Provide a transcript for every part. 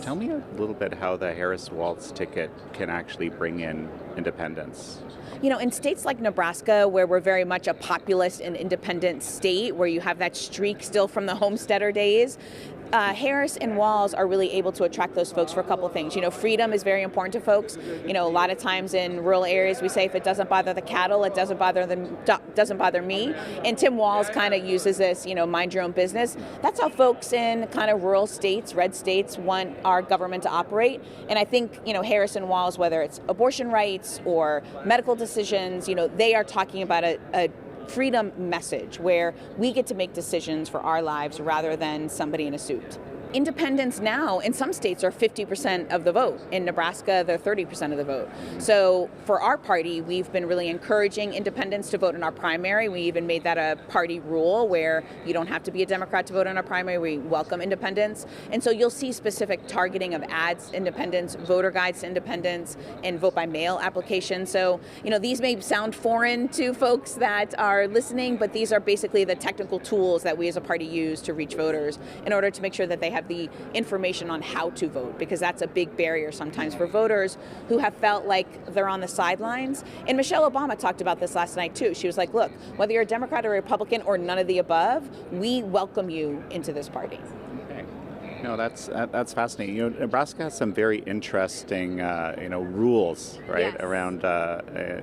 Tell me a little bit how the Harris-Walz ticket can actually bring in independence. You know, in states like Nebraska, where we're very much a populist and independent state, where you have that streak still from the homesteader days, Harris and Walz are really able to attract those folks for a couple of things. You know, freedom is very important to folks. You know, a lot of times in rural areas we say if it doesn't bother the cattle, it doesn't bother me. And Tim Walz kind of uses this, you know, mind your own business. That's how folks in kind of rural states, red states, want our government to operate. And I think, you know, Harris and Walz, whether it's abortion rights or medical decisions, you know, they are talking about a freedom message where we get to make decisions for our lives rather than somebody in a suit. Independents now in some states are 50% of the vote. In Nebraska, they're 30% of the vote. So for our party, we've been really encouraging independents to vote in our primary. We even made that a party rule where you don't have to be a Democrat to vote in our primary. We welcome independents. And so you'll see specific targeting of ads to independents, voter guides to independents, and vote by mail applications. So, you know, these may sound foreign to folks that are listening, but these are basically the technical tools that we as a party use to reach voters in order to make sure that they have the information on how to vote, because that's a big barrier sometimes for voters who have felt like they're on the sidelines. And Michelle Obama talked about this last night too. She was like, look, whether you're a Democrat or a Republican or none of the above, we welcome you into this party. Okay. No, that's fascinating. You know, Nebraska has some very interesting, rules, right, Yes. around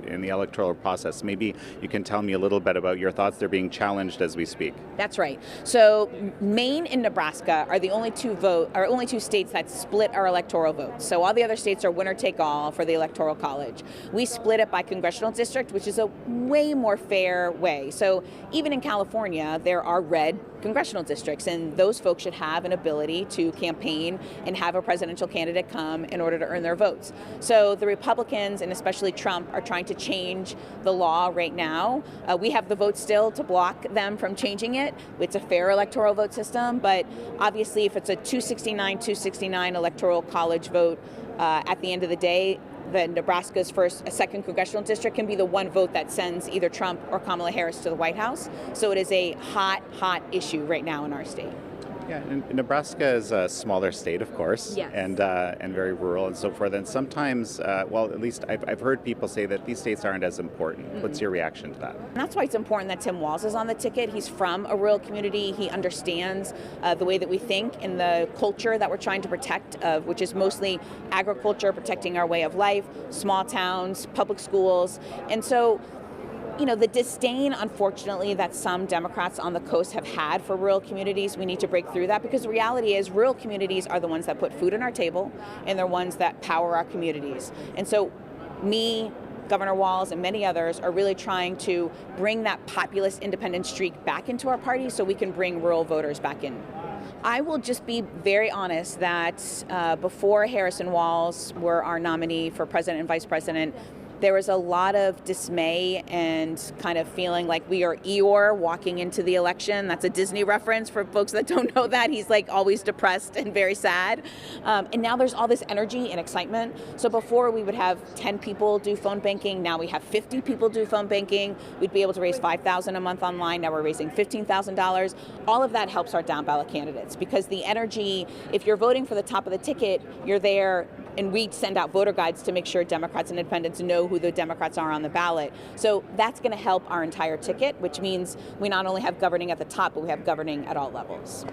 in the electoral process. Maybe you can tell me a little bit about your thoughts. They're being challenged as we speak. That's right. So Maine and Nebraska are the only two states that split our electoral votes. So all the other states are winner take all for the Electoral College. We split it by congressional district, which is a way more fair way. So even in California, there are red congressional districts, and those folks should have an ability to campaign and have a presidential candidate come in order to earn their votes. So the Republicans, and especially Trump, are trying to change the law right now. We have the vote still to block them from changing it. It's a fair electoral vote system, but obviously if it's a 269 electoral college vote, at the end of the day, the Nebraska's second congressional district can be the one vote that sends either Trump or Kamala Harris to the White House. So it is a hot issue right now in our state. Yeah, and Nebraska is a smaller state, of course, Yes. and very rural and so forth. And sometimes, at least I've heard people say that these states aren't as important. Mm-hmm. What's your reaction to that? And that's why it's important that Tim Walz is on the ticket. He's from a rural community. He understands the way that we think and the culture that we're trying to protect, which is mostly agriculture, protecting our way of life, small towns, public schools. And so, you know, the disdain, unfortunately, that some Democrats on the coast have had for rural communities, we need to break through that, because the reality is rural communities are the ones that put food on our table, and they're ones that power our communities. And so me, Governor Walz, and many others are really trying to bring that populist independent streak back into our party so we can bring rural voters back in. I will just be very honest that before Harris and Walz were our nominee for president and vice president, there was a lot of dismay and kind of feeling like we are Eeyore walking into the election. That's a Disney reference for folks that don't know that. He's like always depressed and very sad. And now there's all this energy and excitement. So before we would have 10 people do phone banking. Now we have 50 people do phone banking. We'd be able to raise $5,000 a month online. Now we're raising $15,000. All of that helps our down ballot candidates, because the energy, if you're voting for the top of the ticket, you're there, and we send out voter guides to make sure Democrats and independents know who the Democrats are on the ballot. So that's going to help our entire ticket, which means we not only have governing at the top, but we have governing at all levels.